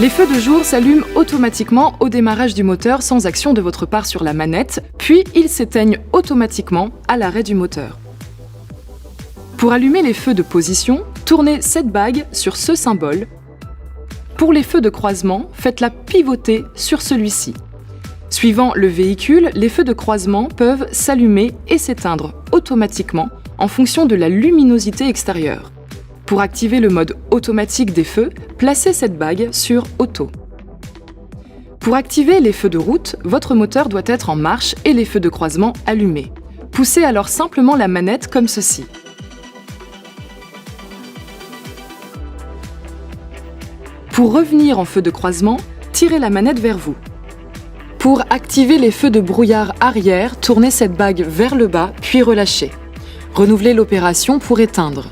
Les feux de jour s'allument automatiquement au démarrage du moteur sans action de votre part sur la manette, puis ils s'éteignent automatiquement à l'arrêt du moteur. Pour allumer les feux de position, tournez cette bague sur ce symbole. Pour les feux de croisement, faites-la pivoter sur celui-ci. Suivant le véhicule, les feux de croisement peuvent s'allumer et s'éteindre automatiquement en fonction de la luminosité extérieure. Pour activer le mode automatique des feux, placez cette bague sur Auto. Pour activer les feux de route, votre moteur doit être en marche et les feux de croisement allumés. Poussez alors simplement la manette comme ceci. Pour revenir en feu de croisement, tirez la manette vers vous. Pour activer les feux de brouillard arrière, tournez cette bague vers le bas, puis relâchez. Renouvelez l'opération pour éteindre.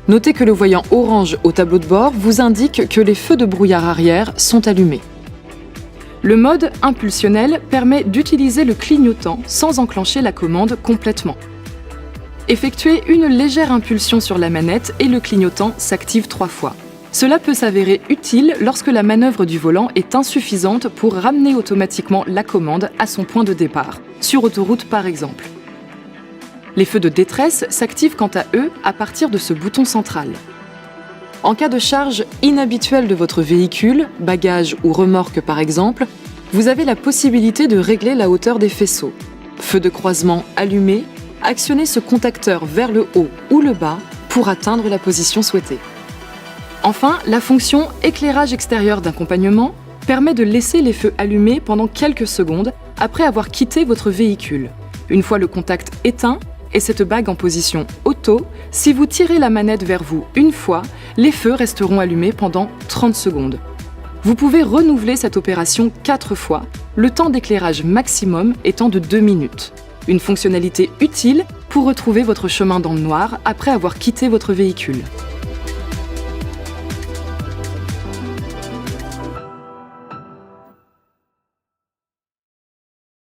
Notez que le voyant orange au tableau de bord vous indique que les feux de brouillard arrière sont allumés. Le mode impulsionnel permet d'utiliser le clignotant sans enclencher la commande complètement. Effectuez une légère impulsion sur la manette et le clignotant s'active 3 fois. Cela peut s'avérer utile lorsque la manœuvre du volant est insuffisante pour ramener automatiquement la commande à son point de départ, sur autoroute par exemple. Les feux de détresse s'activent quant à eux à partir de ce bouton central. En cas de charge inhabituelle de votre véhicule, bagages ou remorque par exemple, vous avez la possibilité de régler la hauteur des faisceaux. Feu de croisement allumé, actionnez ce contacteur vers le haut ou le bas pour atteindre la position souhaitée. Enfin, la fonction éclairage extérieur d'accompagnement permet de laisser les feux allumés pendant quelques secondes après avoir quitté votre véhicule. Une fois le contact éteint et cette bague en position auto, si vous tirez la manette vers vous une fois, les feux resteront allumés pendant 30 secondes. Vous pouvez renouveler cette opération 4 fois, le temps d'éclairage maximum étant de 2 minutes. Une fonctionnalité utile pour retrouver votre chemin dans le noir après avoir quitté votre véhicule.